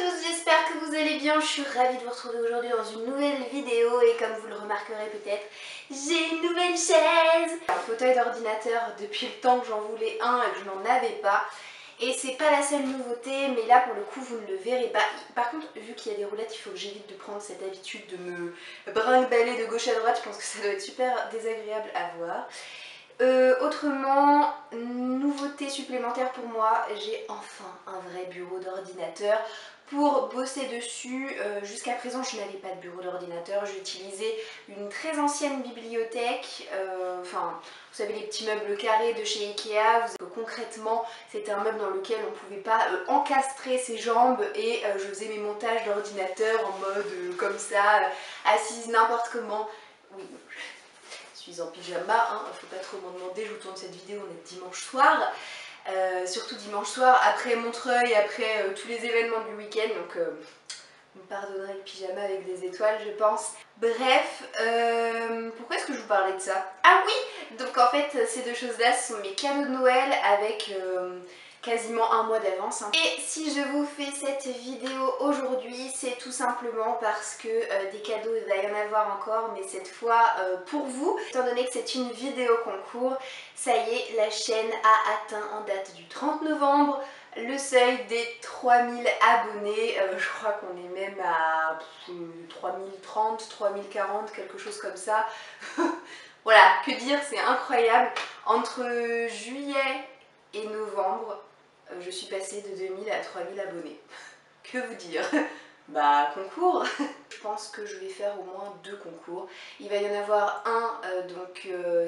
tous, j'espère que vous allez bien. Je suis ravie de vous retrouver aujourd'hui dans une nouvelle vidéo et comme vous le remarquerez peut-être, j'ai une nouvelle chaise. Un fauteuil d'ordinateur depuis le temps que j'en voulais un et que je n'en avais pas. Et c'est pas la seule nouveauté, mais là pour le coup vous ne le verrez pas. Par contre, vu qu'il y a des roulettes, il faut que j'évite de prendre cette habitude de me brinque-baller de gauche à droite. Je pense que ça doit être super désagréable à voir. Autrement, nouveauté supplémentaire pour moi, j'ai enfin un vrai bureau d'ordinateur pour bosser dessus. Jusqu'à présent je n'avais pas de bureau d'ordinateur, j'utilisais une très ancienne bibliothèque, enfin vous savez les petits meubles carrés de chez Ikea. Concrètement c'était un meuble dans lequel on ne pouvait pas encastrer ses jambes et je faisais mes montages d'ordinateur en mode comme ça, assise n'importe comment. Oui. Je suis en pyjama, hein, faut pas trop m'en demander, je vous tourne cette vidéo, on est dimanche soir, surtout dimanche soir, après Montreuil, après tous les événements du week-end, donc vous me pardonnerez le pyjama avec des étoiles je pense. Bref, pourquoi est-ce que je vous parlais de ça? Ah oui, donc en fait ces deux choses là ce sont mes cadeaux de Noël avec quasiment un mois d'avance. Et si je vous fais cette vidéo aujourd'hui, c'est tout simplement parce que des cadeaux il va y en avoir encore, mais cette fois pour vous. Étant donné que c'est une vidéo concours, ça y est, la chaîne a atteint en date du 30 novembre le seuil des 3000 abonnés. Je crois qu'on est même à 3030, 3040, quelque chose comme ça. Voilà, que dire, c'est incroyable. Entre juillet et novembre, je suis passée de 2000 à 3000 abonnés. Que vous dire? Bah concours. Je pense que je vais faire au moins 2 concours. Il va y en avoir un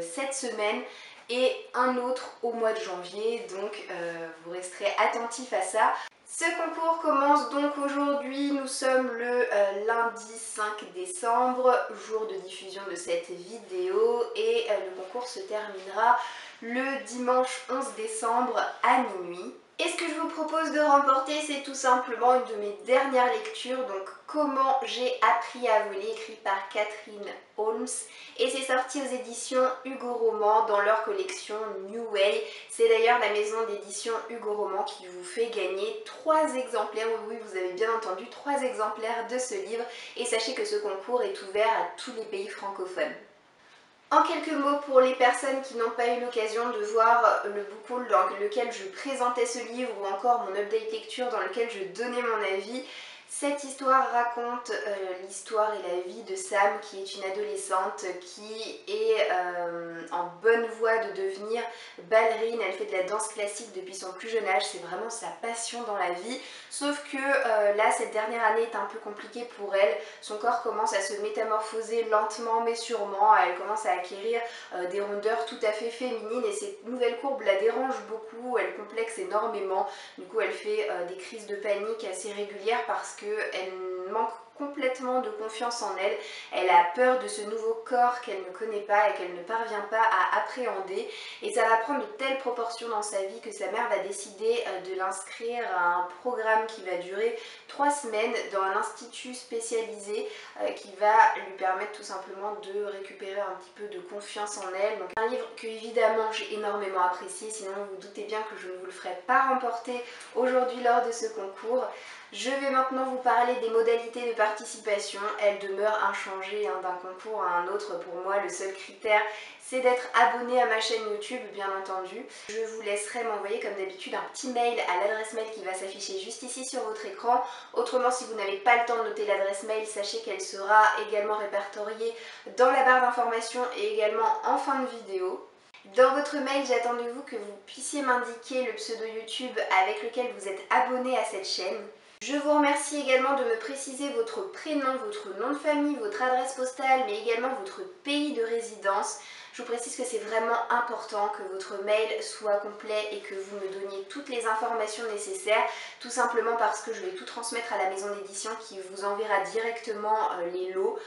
cette semaine et un autre au mois de janvier, donc vous resterez attentifs à ça. Ce concours commence donc aujourd'hui, nous sommes le lundi 5 décembre, jour de diffusion de cette vidéo, et le concours se terminera le dimanche 11 décembre à minuit. Et ce que je vous propose de remporter, c'est tout simplement une de mes dernières lectures, donc Comment j'ai appris à voler, écrit par Catherine Holmes. Et c'est sorti aux éditions Hugo Roman dans leur collection New Way. C'est d'ailleurs la maison d'édition Hugo Roman qui vous fait gagner 3 exemplaires, oui vous avez bien entendu, 3 exemplaires de ce livre. Et sachez que ce concours est ouvert à tous les pays francophones. En quelques mots, pour les personnes qui n'ont pas eu l'occasion de voir le book haul dans lequel je présentais ce livre ou encore mon update lecture dans lequel je donnais mon avis, cette histoire raconte l'histoire et la vie de Sam, qui est une adolescente qui est en bonne voie de devenir ballerine. Elle fait de la danse classique depuis son plus jeune âge, c'est vraiment sa passion dans la vie. Sauf que là, cette dernière année est un peu compliquée pour elle. Son corps commence à se métamorphoser lentement mais sûrement. Elle commence à acquérir des rondeurs tout à fait féminines et ces nouvelles courbes la dérangent beaucoup. Elle complexe énormément. Du coup, elle fait des crises de panique assez régulières parce qu'elle manque complètement de confiance en elle. Elle a peur de ce nouveau corps qu'elle ne connaît pas et qu'elle ne parvient pas à appréhender. Et ça va prendre de telles proportions dans sa vie que sa mère va décider de l'inscrire à un programme qui va durer 3 semaines dans un institut spécialisé qui va lui permettre tout simplement de récupérer un petit peu de confiance en elle. Donc un livre que évidemment j'ai énormément apprécié, sinon vous vous doutez bien que je ne vous le ferai pas remporter aujourd'hui lors de ce concours. Je vais maintenant vous parler des modalités de participation. Elles demeurent inchangées d'un concours à un autre. Pour moi, le seul critère, c'est d'être abonné à ma chaîne YouTube, bien entendu. Je vous laisserai m'envoyer comme d'habitude un petit mail à l'adresse mail qui va s'afficher juste ici sur votre écran. Autrement, si vous n'avez pas le temps de noter l'adresse mail, sachez qu'elle sera également répertoriée dans la barre d'informations et également en fin de vidéo. Dans votre mail, j'attends de vous que vous puissiez m'indiquer le pseudo YouTube avec lequel vous êtes abonné à cette chaîne. Je vous remercie également de me préciser votre prénom, votre nom de famille, votre adresse postale, mais également votre pays de résidence. Je vous précise que c'est vraiment important que votre mail soit complet et que vous me donniez toutes les informations nécessaires, tout simplement parce que je vais tout transmettre à la maison d'édition qui vous enverra directement les lots.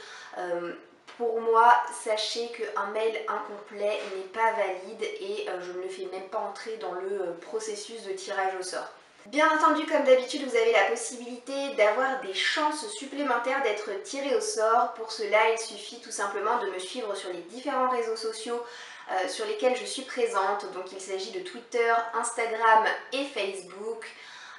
Pour moi, sachez qu'un mail incomplet n'est pas valide et je ne le fais même pas entrer dans le processus de tirage au sort. Bien entendu, comme d'habitude, vous avez la possibilité d'avoir des chances supplémentaires d'être tiré au sort. Pour cela, il suffit tout simplement de me suivre sur les différents réseaux sociaux sur lesquels je suis présente. Donc il s'agit de Twitter, Instagram et Facebook.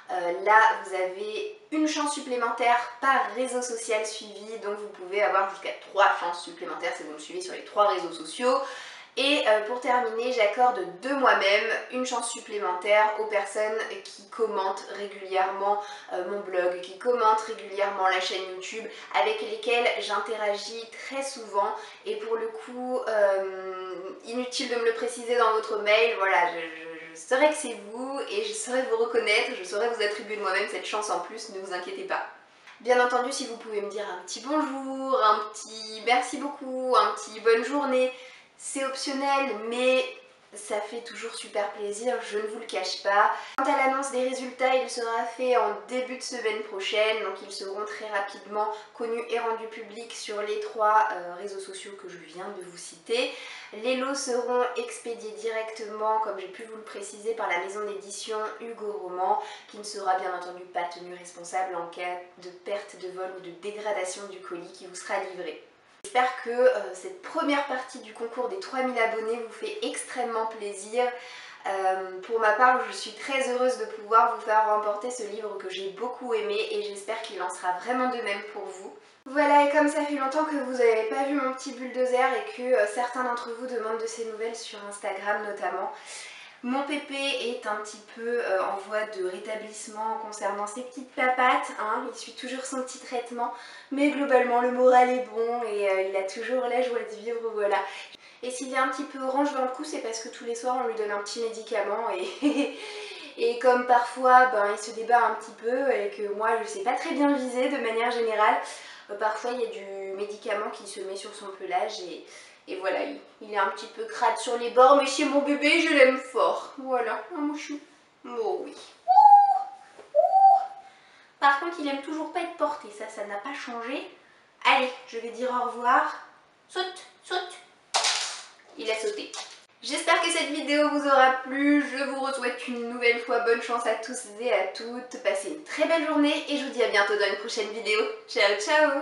Là, vous avez une chance supplémentaire par réseau social suivi, donc vous pouvez avoir jusqu'à 3 chances supplémentaires si vous me suivez sur les 3 réseaux sociaux. Et pour terminer, j'accorde de moi-même une chance supplémentaire aux personnes qui commentent régulièrement mon blog, qui commentent régulièrement la chaîne YouTube, avec lesquelles j'interagis très souvent. Et pour le coup, inutile de me le préciser dans votre mail, voilà, je saurai que c'est vous et je saurai vous reconnaître, je saurai vous attribuer de moi-même cette chance en plus, ne vous inquiétez pas. Bien entendu, si vous pouvez me dire un petit bonjour, un petit merci beaucoup, un petit bonne journée, c'est optionnel, mais ça fait toujours super plaisir, je ne vous le cache pas. Quant à l'annonce des résultats, il sera fait en début de semaine prochaine, donc ils seront très rapidement connus et rendus publics sur les 3 réseaux sociaux que je viens de vous citer. Les lots seront expédiés directement, comme j'ai pu vous le préciser, par la maison d'édition Hugo Roman, qui ne sera bien entendu pas tenu responsable en cas de perte, de vol ou de dégradation du colis qui vous sera livré. J'espère que cette première partie du concours des 3000 abonnés vous fait extrêmement plaisir. Pour ma part, je suis très heureuse de pouvoir vous faire remporter ce livre que j'ai beaucoup aimé et j'espère qu'il en sera vraiment de même pour vous. Voilà, et comme ça fait longtemps que vous n'avez pas vu mon petit bulldozer et que certains d'entre vous demandent de ces nouvelles sur Instagram notamment, mon pépé est un petit peu en voie de rétablissement concernant ses petites papates, hein. Il suit toujours son petit traitement, mais globalement le moral est bon et il a toujours la joie de vivre, voilà. Et s'il est un petit peu orange dans le cou, c'est parce que tous les soirs on lui donne un petit médicament et, et comme parfois il se débat un petit peu et que moi je sais pas très bien viser de manière générale, parfois il y a du médicament qui se met sur son pelage et voilà, il est un petit peu crade sur les bords, mais chez mon bébé, je l'aime fort. Voilà, un mouchou. Oh oui. Par contre, il aime toujours pas être porté, ça n'a pas changé. Allez, je vais dire au revoir. Saute, saute. Il a sauté. J'espère que cette vidéo vous aura plu. Je vous souhaite une nouvelle fois bonne chance à tous et à toutes. Passez une très belle journée et je vous dis à bientôt dans une prochaine vidéo. Ciao, ciao.